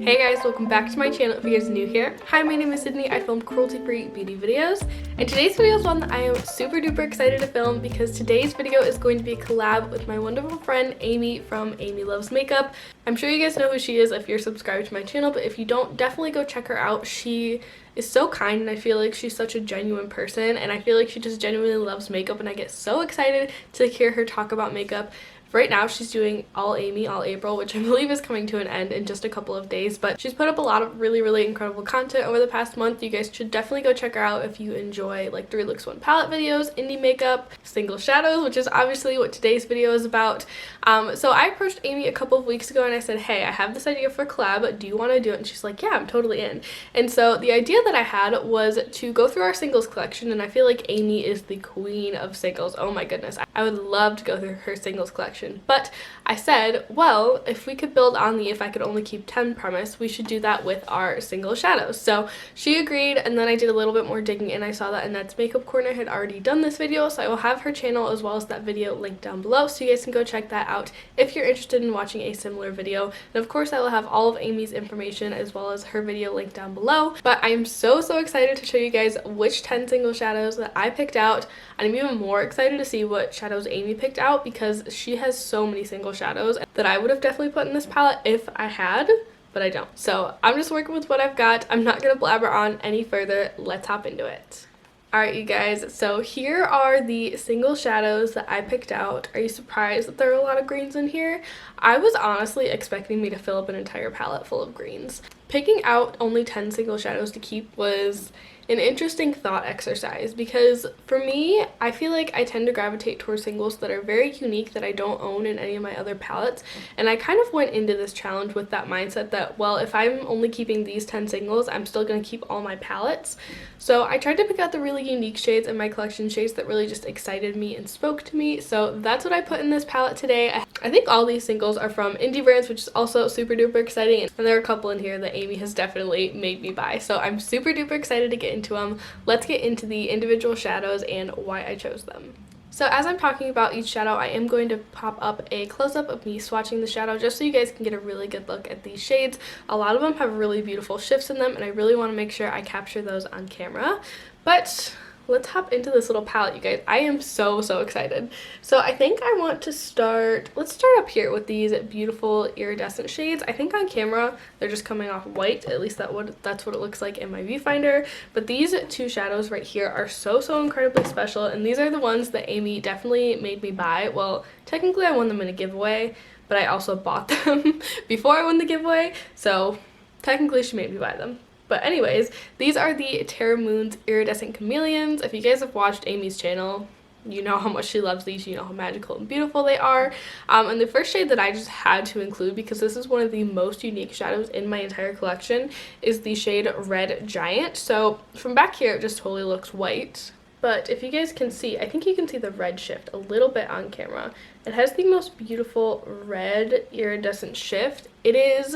Hey guys, welcome back to my channel if you guys are new here. Hi, my name is Sydney. I film cruelty-free beauty videos, and today's video is one that I am super duper excited to film because today's video is going to be a collab with my wonderful friend Amy from Amy Loves Makeup. I'm sure you guys know who she is if you're subscribed to my channel, but if you don't, definitely go check her out. She is so kind and I feel like she's such a genuine person, and I feel like she just genuinely loves makeup, and I get so excited to hear her talk about makeup. Right now she's doing All Amy, All April, which I believe is coming to an end in just a couple of days, but she's put up a lot of really incredible content over the past month. You guys should definitely go check her out if you enjoy like 3 looks 1 palette videos, indie makeup, single shadows, which is obviously what today's video is about. So I approached Amy a couple of weeks ago and I said, hey, I have this idea for a collab, do you want to do it? And she's like, yeah, I'm totally in. And so the idea that I had was to go through our singles collection, and I feel like Amy is the queen of singles. Oh my goodness, I would love to go through her singles collection. But I said, well, if we could build on the if I could only keep 10 premise, we should do that with our single shadows. So she agreed, and then I did a little bit more digging and I saw that Annette's Makeup Corner had already done this video, so I will have her channel as well as that video linked down below, so you guys can go check that out if you're interested in watching a similar video. And of course I will have all of Amy's information as well as her video linked down below. But I am so excited to show you guys which 10 single shadows that I picked out. I'm even more excited to see what shadows Amy picked out because she has so many single shadows that I would have definitely put in this palette if I had, but I don't. So I'm just working with what I've got. I'm not gonna blabber on any further. Let's hop into it. Alright you guys, so here are the single shadows that I picked out. Are you surprised that there are a lot of greens in here? I was honestly expecting me to fill up an entire palette full of greens. Picking out only 10 single shadows to keep was an interesting thought exercise because for me, I feel like I tend to gravitate towards singles that are very unique that I don't own in any of my other palettes, and I kind of went into this challenge with that mindset that, well, if I'm only keeping these 10 singles, I'm still going to keep all my palettes. So I tried to pick out the really unique shades in my collection, shades that really just excited me and spoke to me, so that's what I put in this palette today. I think all these singles are from indie brands, which is also super duper exciting, and there are a couple in here that Amy has definitely made me buy, so I'm super duper excited to get into them. Let's get into the individual shadows and why I chose them. So as I'm talking about each shadow, I am going to pop up a close-up of me swatching the shadow just so you guys can get a really good look at these shades. A lot of them have really beautiful shifts in them, and I really want to make sure I capture those on camera. But let's hop into this little palette, you guys. I am so excited. So I think I want to start, let's start up here with these beautiful iridescent shades. I think on camera they're just coming off white, at least that's what it looks like in my viewfinder. But these 2 shadows right here are so incredibly special, and these are the ones that Amy definitely made me buy. Well, technically I won them in a giveaway, but I also bought them before I won the giveaway, so technically she made me buy them. But anyways, these are the Terra Moon's Iridescent Chameleons. If you guys have watched Amy's channel, you know how much she loves these, you know how magical and beautiful they are. And the first shade that I just had to include, because this is one of the most unique shadows in my entire collection, is the shade Red Giant. So from back here it just totally looks white, but if you guys can see, I think you can see the red shift a little bit on camera. It has the most beautiful red iridescent shift. It is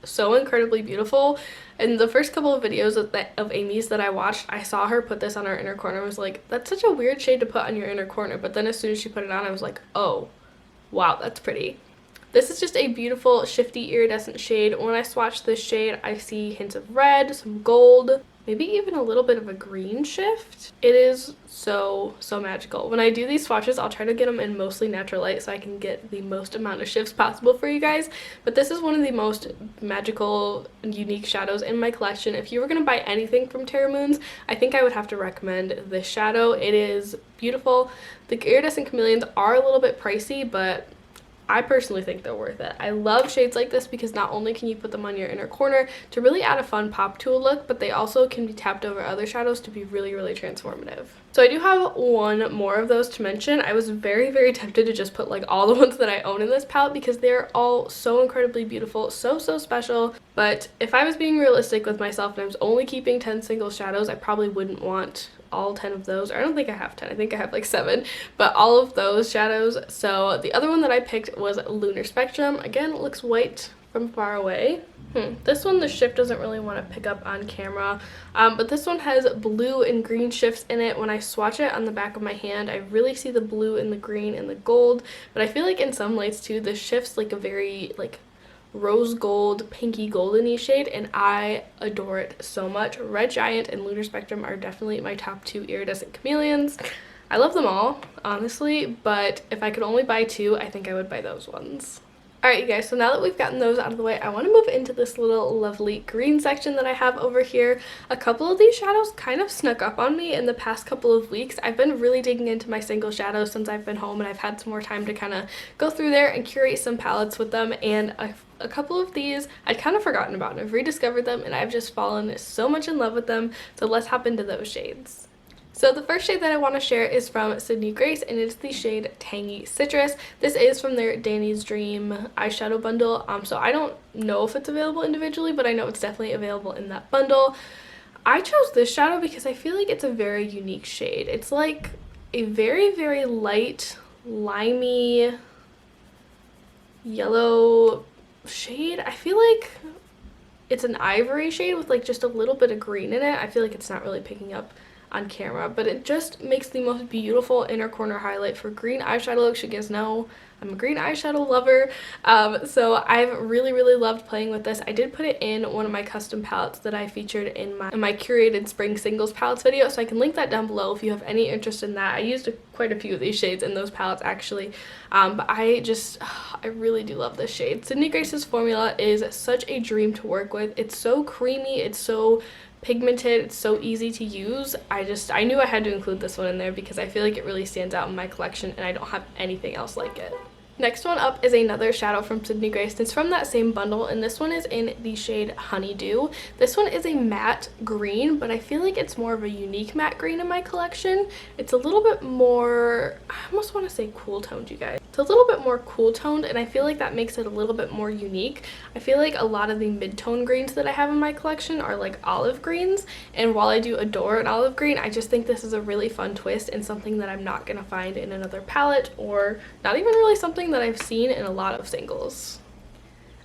so incredibly beautiful. In the first couple of videos of Amy's that I watched, I saw her put this on her inner corner. I was like, that's such a weird shade to put on your inner corner, but then as soon as she put it on, I was like, oh wow, that's pretty. This is just a beautiful shifty iridescent shade. When I swatch this shade, I see hints of red, some gold, maybe even a little bit of a green shift. It is so magical. When I do these swatches, I'll try to get them in mostly natural light so I can get the most amount of shifts possible for you guys. But this is one of the most magical and unique shadows in my collection. If you were going to buy anything from Terra Moon's, I think I would have to recommend this shadow. It is beautiful. The iridescent chameleons are a little bit pricey, but I personally think they're worth it. I love shades like this because not only can you put them on your inner corner to really add a fun pop to a look, but they also can be tapped over other shadows to be really transformative. So I do have one more of those to mention. I was very tempted to just put like all the ones that I own in this palette because they're all so incredibly beautiful, so special. But if I was being realistic with myself and I was only keeping 10 single shadows, I probably wouldn't want all 10 of those. I don't think I have 10, I think I have like 7, but all of those shadows. So the other one that I picked was Lunar Spectrum. Again, it looks white from far away. This one the shift doesn't really want to pick up on camera, but this one has blue and green shifts in it. When I swatch it on the back of my hand, I really see the blue and the green and the gold, but I feel like in some lights too the shifts like a very like rose gold, pinky goldeny shade, and I adore it so much. Red Giant and Lunar Spectrum are definitely my top 2 iridescent chameleons. I love them all, honestly, but if I could only buy 2, I think I would buy those ones. Alright, you guys, so now that we've gotten those out of the way, I want to move into this little lovely green section that I have over here. A couple of these shadows kind of snuck up on me in the past couple of weeks. I've been really digging into my single shadows since I've been home, and I've had some more time to kind of go through there and curate some palettes with them, and a couple of these I'd kind of forgotten about, and I've rediscovered them, and I've just fallen so much in love with them, so let's hop into those shades. So the first shade that I want to share is from Sydney Grace, and it's the shade Tangy Citrus. This is from their Danny's Dream eyeshadow bundle, so I don't know if it's available individually, but I know it's definitely available in that bundle. I chose this shadow because I feel like it's a very unique shade. It's like a very, very light, limey, yellow shade. I feel like it's an ivory shade with like just a little bit of green in it. I feel like it's not really picking up on camera, but it just makes the most beautiful inner corner highlight for green eyeshadow looks. You guys know I'm a green eyeshadow lover, so I've really loved playing with this. I did put it in one of my custom palettes that I featured in my curated spring singles palettes video, so I can link that down below if you have any interest in that. I used quite a few of these shades in those palettes actually, but I really do love this shade. Sydney Grace's formula is such a dream to work with. It's so creamy, it's so pigmented, it's so easy to use. I knew I had to include this one in there because I feel like it really stands out in my collection, and I don't have anything else like it. Next one up is another shadow from Sydney Grace. It's from that same bundle, and this one is in the shade Honeydew. This one is a matte green, but I feel like it's more of a unique matte green in my collection. It's a little bit more, I almost want to say cool toned, you guys. It's a little bit more cool toned, and I feel like that makes it a little bit more unique. I feel like a lot of the mid-tone greens that I have in my collection are like olive greens, and while I do adore an olive green, I just think this is a really fun twist and something that I'm not going to find in another palette, or not even really something that I've seen in a lot of singles.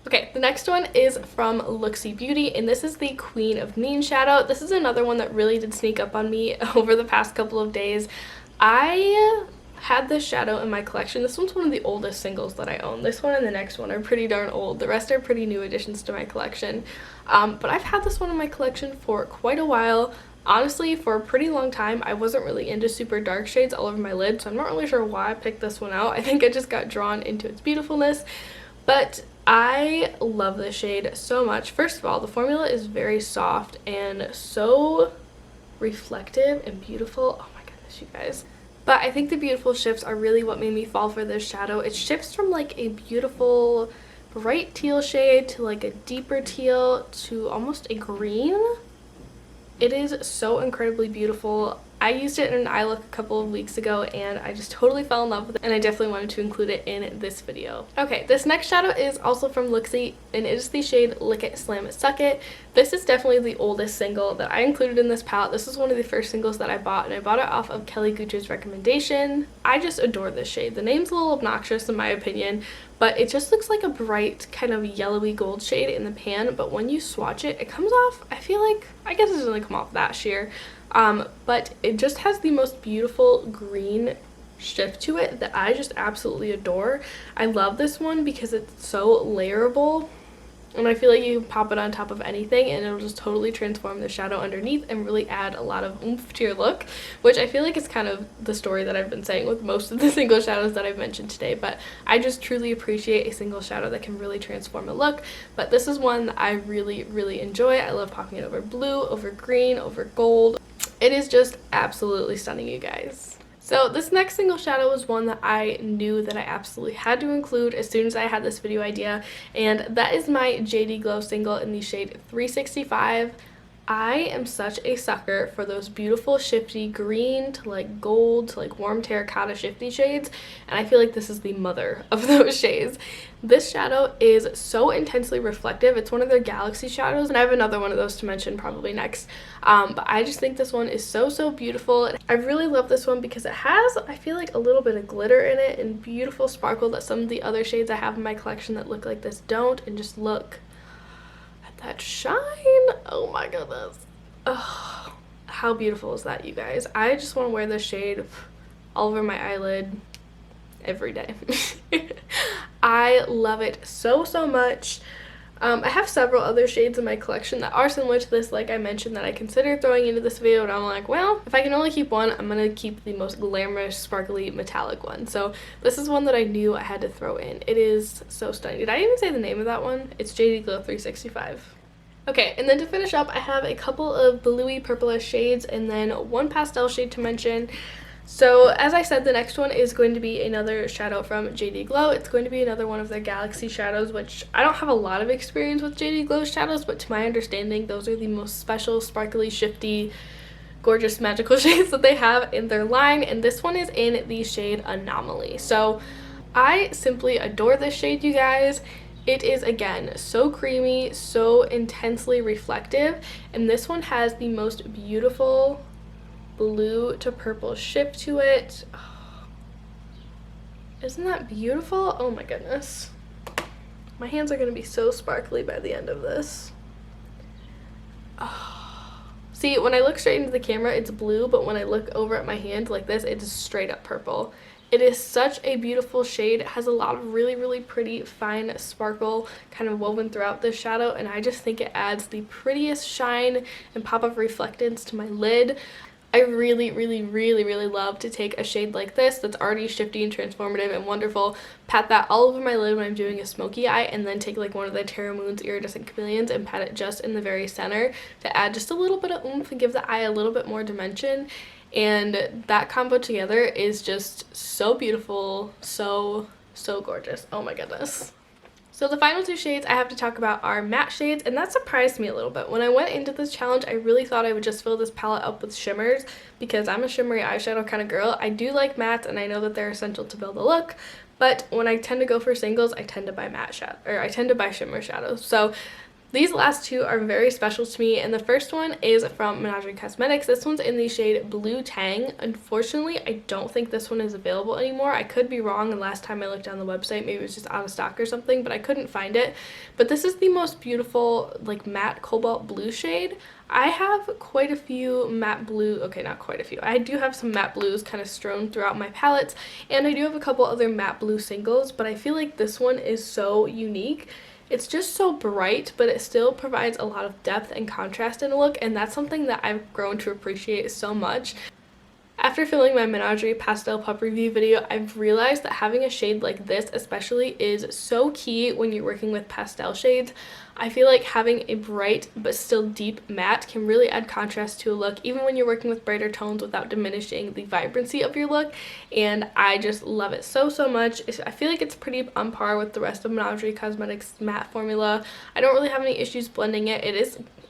Okay, the next one is from Looksy Beauty, and this is the Queen of Mean shadow. This is another one that really did sneak up on me over the past couple of days. I had this shadow in my collection. This one's one of the oldest singles that I own. This one and the next one are pretty darn old. The rest are pretty new additions to my collection, but I've had this one in my collection for quite a while. Honestly, for a pretty long time, I wasn't really into super dark shades all over my lid, so I'm not really sure why I picked this one out. I think I just got drawn into its beautifulness, but I love this shade so much. First of all, the formula is very soft and so reflective and beautiful. Oh my goodness, you guys. But I think the beautiful shifts are really what made me fall for this shadow. It shifts from like a beautiful bright teal shade to like a deeper teal to almost a green. It is so incredibly beautiful. I used it in an eye look a couple of weeks ago, and I just totally fell in love with it, and I definitely wanted to include it in this video. Okay, this next shadow is also from Looksy, and it is the shade Lick It, Slam It, Suck It. This is definitely the oldest single that I included in this palette. This is one of the first singles that I bought, and I bought it off of Kelly Gooch's recommendation. I just adore this shade. The name's a little obnoxious in my opinion, but it just looks like a bright kind of yellowy gold shade in the pan, but when you swatch it, it comes off, I feel like, I guess it doesn't really come off that sheer, but it just has the most beautiful green shift to it that I just absolutely adore. I love this one because it's so layerable, and I feel like you can pop it on top of anything and it'll just totally transform the shadow underneath and really add a lot of oomph to your look, which I feel like is kind of the story that I've been saying with most of the single shadows that I've mentioned today. But I just truly appreciate a single shadow that can really transform a look. But this is one that I really enjoy. I love popping it over blue, over green, over gold. It is just absolutely stunning, you guys. So this next single shadow was one that I knew that I absolutely had to include as soon as I had this video idea, and that is my JD Glow single in the shade 365. I am such a sucker for those beautiful shifty green to like gold to like warm terracotta shifty shades, and I feel like this is the mother of those shades. This shadow is so intensely reflective. It's one of their Galaxy shadows, and I have another one of those to mention probably next, but I just think this one is so beautiful. I really love this one because it has, I feel like, a little bit of glitter in it and beautiful sparkle that some of the other shades I have in my collection that look like this don't, and just look that shine. Oh my goodness. Oh, how beautiful is that, you guys? I just want to wear this shade all over my eyelid every day. I love it so, so much. I have several other shades in my collection that are similar to this, like I mentioned, that I considered throwing into this video, and I'm like, well, if I can only keep one, I'm gonna keep the most glamorous, sparkly, metallic one. So this is one that I knew I had to throw in. It is so stunning. Did I even say the name of that one? It's JD Glow 365. Okay, and then to finish up, I have a couple of bluey purplish shades and then one pastel shade to mention. So as I said, the next one is going to be another shadow from JD Glow. It's going to be another one of their Galaxy shadows, which I don't have a lot of experience with JD Glow shadows, but to my understanding, those are the most special, sparkly, shifty, gorgeous, magical shades that they have in their line, and this one is in the shade Anomaly. So I simply adore this shade, you guys. It is, again, so creamy, so intensely reflective, and this one has the most beautiful blue to purple shift to it. Oh, isn't that beautiful? Oh my goodness. My hands are going to be so sparkly by the end of this. Oh. See, when I look straight into the camera, it's blue, but when I look over at my hand like this, it's straight up purple. It is such a beautiful shade. It has a lot of really, really pretty fine sparkle kind of woven throughout this shadow, and I just think it adds the prettiest shine and pop of reflectance to my lid. I really, really, really, really love to take a shade like this that's already shifty and transformative and wonderful, pat that all over my lid when I'm doing a smoky eye, and then take like one of the Terra Moon's Iridescent Chameleons and pat it just in the very center to add just a little bit of oomph and give the eye a little bit more dimension. And that combo together is just so beautiful, so gorgeous. Oh my goodness. So the final two shades I have to talk about are matte shades, and that surprised me a little bit. When I went into this challenge, I really thought I would just fill this palette up with shimmers because I'm a shimmery eyeshadow kind of girl. I do like mattes, and I know that they're essential to build a look, but when I tend to go for singles, I tend to buy I tend to buy shimmer shadows. So these last two are very special to me, and the first one is from Kaleido Cosmetics. This one's in the shade Blue Tang. Unfortunately, I don't think this one is available anymore. I could be wrong, and last time I looked on the website, maybe it was just out of stock or something, but I couldn't find it. But this is the most beautiful, like, matte cobalt blue shade. I have quite a few matte blue, okay, not quite a few. I do have some matte blues kind of strewn throughout my palettes, and I do have a couple other matte blue singles, but I feel like this one is so unique. It's just so bright, but it still provides a lot of depth and contrast in a look, and that's something that I've grown to appreciate so much. After filming my Menagerie Pastel Pup review video, I've realized that having a shade like this especially is so key when you're working with pastel shades. I feel like having a bright but still deep matte can really add contrast to a look, even when you're working with brighter tones without diminishing the vibrancy of your look, and I just love it so much. I feel like it's pretty on par with the rest of Menagerie Cosmetics matte formula. I don't really have any issues blending it.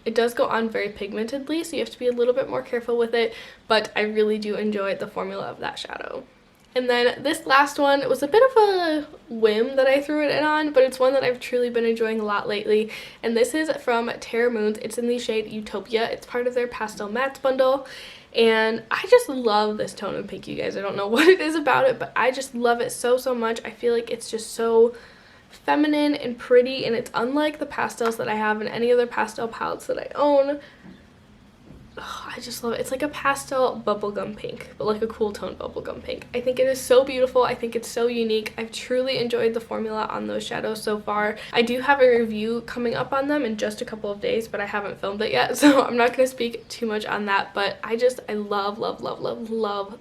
It does go on very pigmentedly, so you have to be a little bit more careful with it, but I really do enjoy the formula of that shadow. And then this last one was a bit of a whim that I threw it in on, but it's one that I've truly been enjoying a lot lately, and this is from Terra Moon's. It's in the shade Utopia. It's part of their Pastel Mattes bundle, and I just love this tone of pink, you guys. I don't know what it is about it, but I just love it so much. I feel like it's just so feminine and pretty, and it's unlike the pastels that I have in any other pastel palettes that I own. Oh, I just love it. It's like a pastel bubblegum pink, but like a cool tone bubblegum pink. I think it is so beautiful. I think it's so unique. I've truly enjoyed the formula on those shadows so far. I do have a review coming up on them in just a couple of days, but I haven't filmed it yet, so I'm not going to speak too much on that, but I love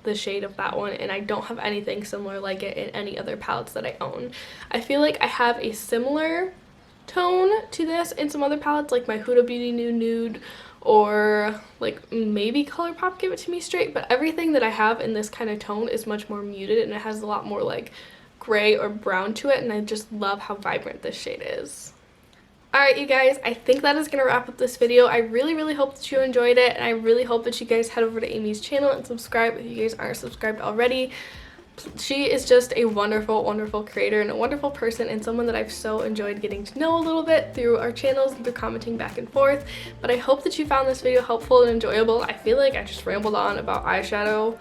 the shade of that one, and I don't have anything similar like it in any other palettes that I own. I feel like I have a similar tone to this in some other palettes, like my Huda Beauty Nude, or like maybe ColourPop Give It To Me Straight, but everything that I have in this kind of tone is much more muted, and it has a lot more like gray or brown to it, and I just love how vibrant this shade is. Alright, you guys, I think that is going to wrap up this video. I really hope that you enjoyed it, and I really hope that you guys head over to Amy's channel and subscribe if you guys aren't subscribed already. She is just a wonderful creator and a wonderful person, and someone that I've so enjoyed getting to know a little bit through our channels and through commenting back and forth. But I hope that you found this video helpful and enjoyable. I feel like I just rambled on about eyeshadow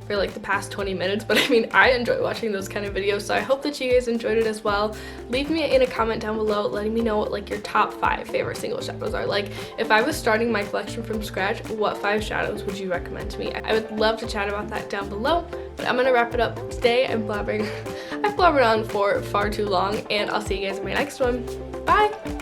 for like the past 20 minutes, but I mean, I enjoy watching those kind of videos, so I hope that you guys enjoyed it as well. Leave me in a comment down below letting me know what like your top 5 favorite single shadows are. Like, if I was starting my collection from scratch, what 5 shadows would you recommend to me? I would love to chat about that down below, but I'm gonna wrap it up today. I'm blabbering. blabbering on for far too long, and I'll see you guys in my next one. Bye!